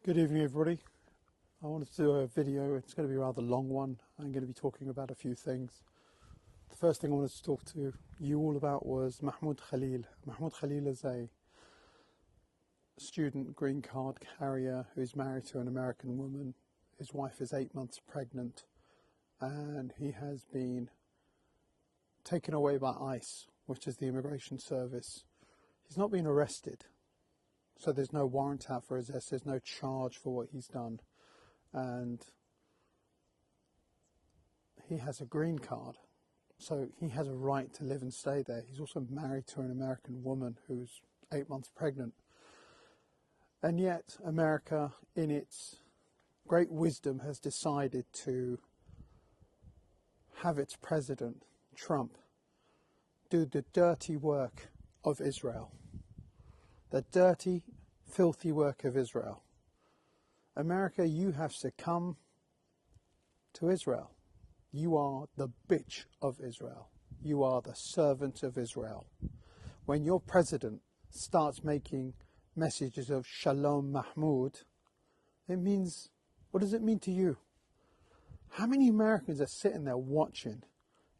Good evening, everybody. I wanted to do a video. It's going to be a rather long one. I'm going to be talking about a few things. The first thing I wanted to talk to you all about was Mahmoud Khalil. Mahmoud Khalil is a student green card carrier who's married to an American woman. His wife is 8 months pregnant, and he has been taken away by ICE, which is the immigration service. He's not been arrested. So there's no warrant out for his arrest, there's no charge for what he's done. And he has a green card, so he has a right to live and stay there. He's also married to an American woman who's 8 months pregnant. And yet America, in its great wisdom, has decided to have its president, Trump, do the dirty work of Israel. The dirty, filthy work of Israel. America, you have succumbed to Israel. You are the bitch of Israel. You are the servant of Israel. When your president starts making messages of Shalom Mahmoud, it means, what does it mean to you? How many Americans are sitting there watching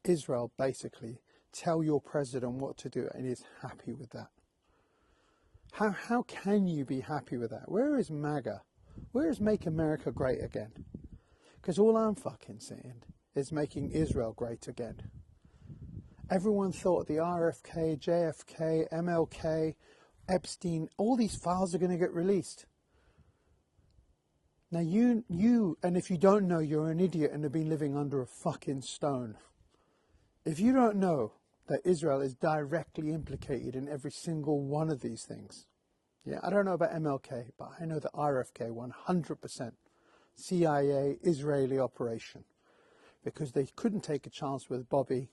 Israel basically tell your president what to do and is happy with that? How can you be happy with that? Where is MAGA? Where is Make America Great Again? Because all I'm fucking saying is making Israel great again. Everyone thought the RFK, JFK, MLK, Epstein, all these files are going to get released. Now you, and if you don't know, you're an idiot and have been living under a fucking stone. If you don't know that Israel is directly implicated in every single one of these things. Yeah, I don't know about MLK, but I know that RFK 100% CIA Israeli operation, because they couldn't take a chance with Bobby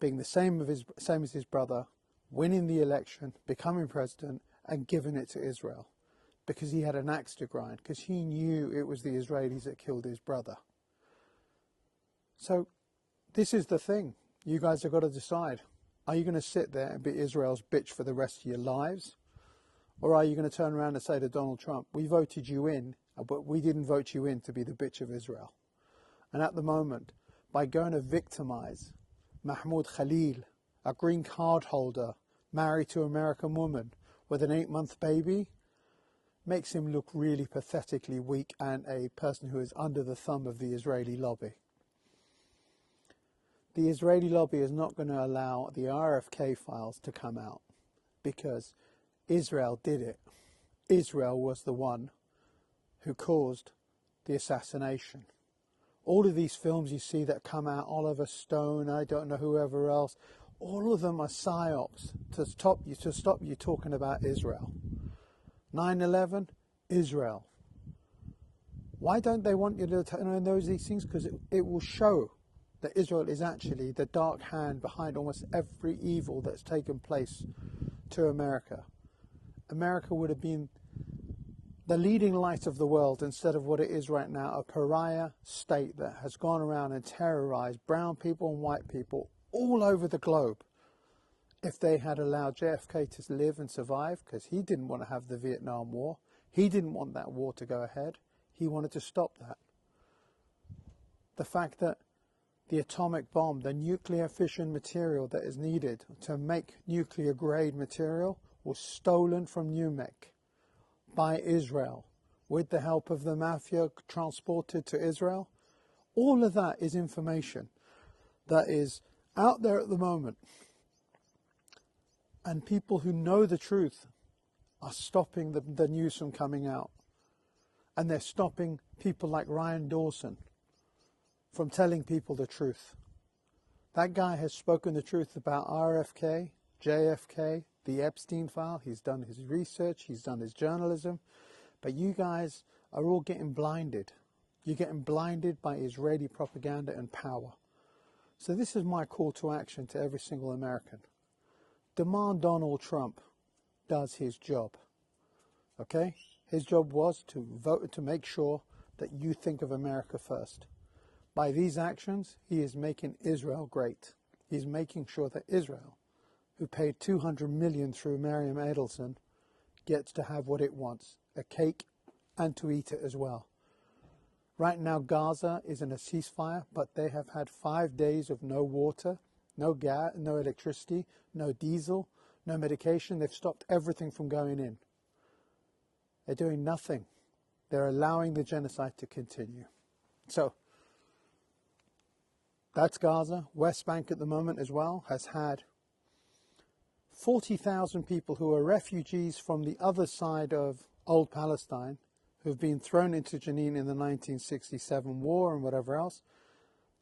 being the same as his brother, winning the election, becoming president, and giving it to Israel, because he had an axe to grind, because he knew it was the Israelis that killed his brother. So this is the thing. You guys have got to decide. Are you going to sit there and be Israel's bitch for the rest of your lives? Or are you going to turn around and say to Donald Trump, we voted you in, but we didn't vote you in to be the bitch of Israel? And at the moment, by going to victimize Mahmoud Khalil, a green card holder, married to an American woman with an 8-month baby, makes him look really pathetically weak and a person who is under the thumb of the Israeli lobby. The Israeli lobby is not going to allow the RFK files to come out because Israel did it. Israel was the one who caused the assassination. All of these films you see that come out, Oliver Stone, I don't know whoever else, all of them are psyops to stop you talking about Israel. 9/11, Israel. Why don't they want you to know these things? Because it will show that Israel is actually the dark hand behind almost every evil that's taken place to America. America would have been the leading light of the world instead of what it is right now, a pariah state that has gone around and terrorized brown people and white people all over the globe. If they had allowed JFK to live and survive, because he didn't want to have the Vietnam War, he didn't want that war to go ahead, he wanted to stop that. The fact that the atomic bomb, the nuclear fission material that is needed to make nuclear grade material, was stolen from Numek by Israel with the help of the mafia, transported to Israel. All of that is information that is out there at the moment. And people who know the truth are stopping the news from coming out. And they're stopping people like Ryan Dawson from telling people the truth. That guy has spoken the truth about RFK, JFK, the Epstein file. He's done his research, he's done his journalism, but you guys are all getting blinded. You're getting blinded by Israeli propaganda and power. So this is my call to action to every single American. Demand Donald Trump does his job. Okay? His job was to vote to make sure that you think of America first. By these actions, he is making Israel great. He's making sure that Israel, who paid $200 million through Miriam Adelson, gets to have what it wants, a cake and to eat it as well. Right now, Gaza is in a ceasefire, but they have had 5 days of no water, no gas, no electricity, no diesel, no medication. They've stopped everything from going in. They're doing nothing. They're allowing the genocide to continue. So, that's Gaza. West Bank at the moment as well has had 40,000 people who are refugees from the other side of old Palestine, who've been thrown into Jenin in the 1967 war and whatever else,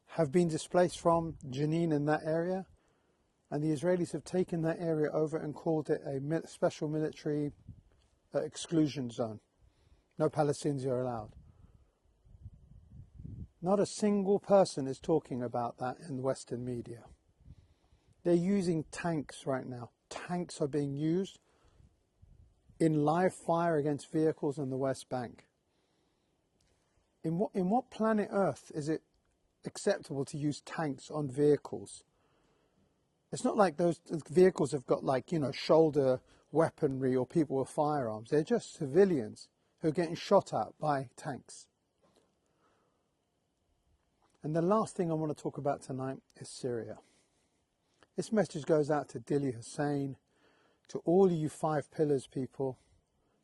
have been displaced from Jenin in that area, and the Israelis have taken that area over and called it a special military exclusion zone. No Palestinians are allowed. Not a single person is talking about that in Western media. They're using tanks right now. Tanks are being used in live fire against vehicles in the West Bank. In what planet Earth is it acceptable to use tanks on vehicles? It's not like those vehicles have got, like, you know, shoulder weaponry or people with firearms. They're just civilians who are getting shot at by tanks. And the last thing I want to talk about tonight is Syria. This message goes out to Dili Hussein, to all you 5 pillars people.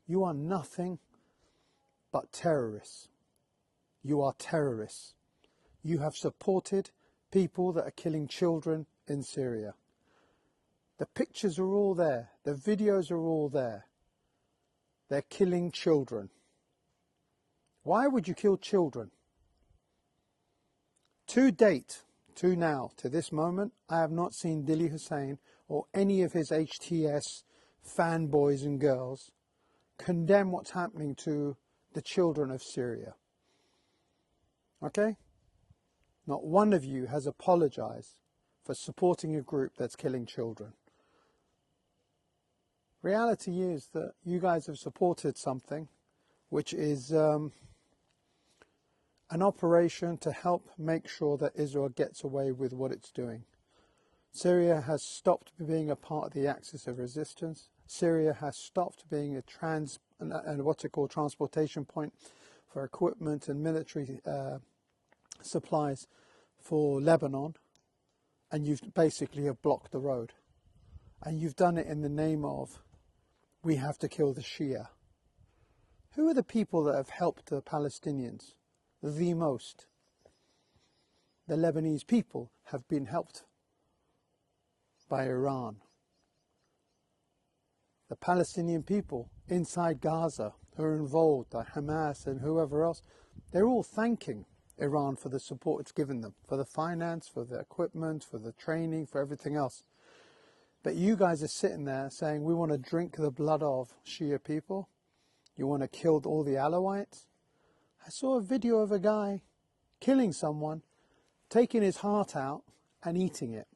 You are nothing but terrorists. You are terrorists. You have supported people that are killing children in Syria. The pictures are all there. The videos are all there. They're killing children. Why would you kill children? To date, to now, to this moment, I have not seen Dili Hussein or any of his HTS fanboys and girls condemn what's happening to the children of Syria. Okay? Not one of you has apologized for supporting a group that's killing children. Reality is that you guys have supported something which is an operation to help make sure that Israel gets away with what it's doing. Syria has stopped being a part of the axis of resistance. Syria has stopped being a transportation point for equipment and military supplies for Lebanon, and you've basically have blocked the road. And you've done it in the name of, we have to kill the Shia. Who are the people that have helped the Palestinians the most? The Lebanese people have been helped by Iran. The Palestinian people inside Gaza who are involved, the Hamas and whoever else, they're all thanking Iran for the support it's given them, for the finance, for the equipment, for the training, for everything else. But you guys are sitting there saying, we want to drink the blood of Shia people. You want to kill all the Alawites. I saw a video of a guy killing someone, taking his heart out and eating it.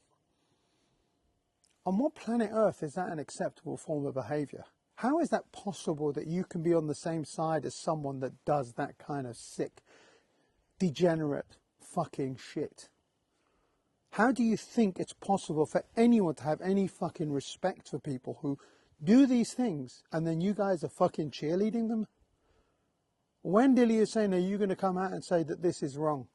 On what planet Earth is that an acceptable form of behavior? How is that possible that you can be on the same side as someone that does that kind of sick, degenerate fucking shit? How do you think it's possible for anyone to have any fucking respect for people who do these things and then you guys are fucking cheerleading them? When Dili is saying, are you going to come out and say that this is wrong?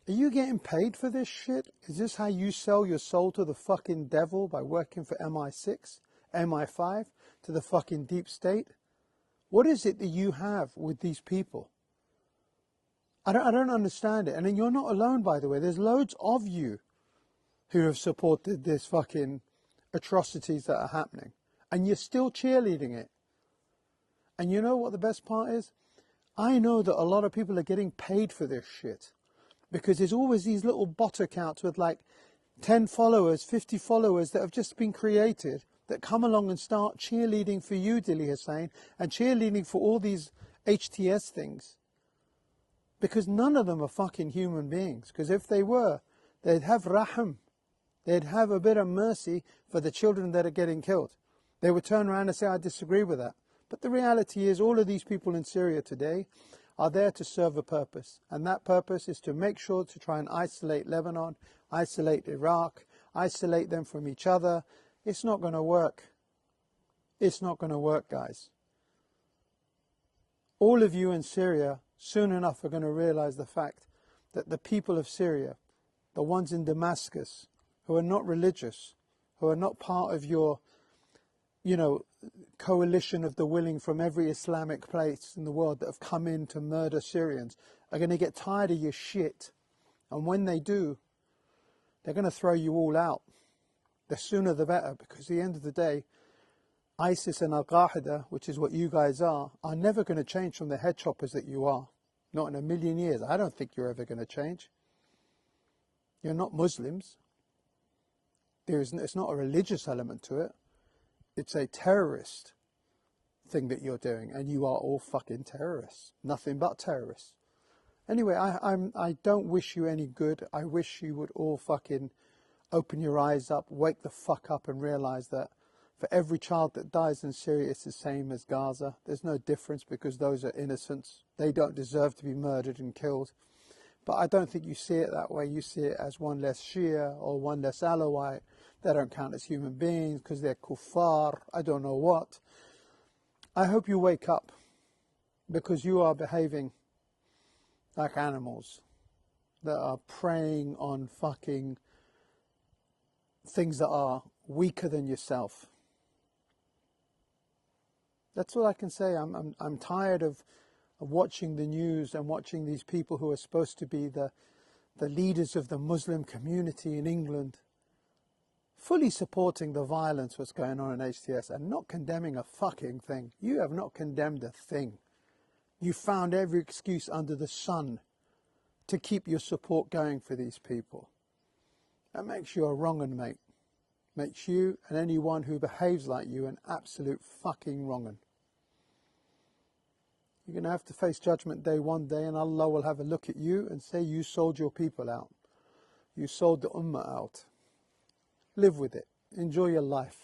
Are you getting paid for this shit? Is this how you sell your soul to the fucking devil, by working for MI6, MI5, to the fucking deep state? What is it that you have with these people? I don't understand it. And then you're not alone, by the way. There's loads of you who have supported this fucking atrocities that are happening. And you're still cheerleading it. And you know what the best part is? I know that a lot of people are getting paid for this shit. Because there's always these little bot accounts with like 10 followers, 50 followers that have just been created that come along and start cheerleading for you, Dili Hussein, and cheerleading for all these HTS things. Because none of them are fucking human beings. Because if they were, they'd have rahim. They'd have a bit of mercy for the children that are getting killed. They would turn around and say, I disagree with that. But the reality is all of these people in Syria today are there to serve a purpose. And that purpose is to make sure to try and isolate Lebanon, isolate Iraq, isolate them from each other. It's not going to work. It's not going to work, guys. all of you in Syria soon enough are going to realize the fact that the people of Syria, the ones in Damascus, who are not religious, who are not part of your, coalition of the willing from every Islamic place in the world that have come in to murder Syrians, are going to get tired of your shit. And when they do, they're going to throw you all out. The sooner the better, because at the end of the day, ISIS and Al-Qaeda, which is what you guys are never going to change from the head choppers that you are. Not in a million years. I don't think you're ever going to change. You're not Muslims. It's not a religious element to it. It's a terrorist thing that you're doing, and you are all fucking terrorists. Nothing but terrorists. Anyway, I don't wish you any good. I wish you would all fucking open your eyes up, wake the fuck up and realise that for every child that dies in Syria, it's the same as Gaza. There's no difference because those are innocents. They don't deserve to be murdered and killed. But I don't think you see it that way. You see it as one less Shia or one less Alawite. They don't count as human beings because they're kuffar. I don't know what. I hope you wake up, because you are behaving like animals that are preying on fucking things that are weaker than yourself. That's all I can say. I'm tired of watching the news and watching these people who are supposed to be the leaders of the Muslim community in England fully supporting the violence what's going on in HTS and not condemning a fucking thing. You have not condemned a thing. You found every excuse under the sun to keep your support going for these people. That makes you a wrong'un, mate. Makes you and anyone who behaves like you an absolute fucking wrong'un. You're going to have to face judgment day one day, and Allah will have a look at you and say, you sold your people out. You sold the Ummah out. Live with it. Enjoy your life.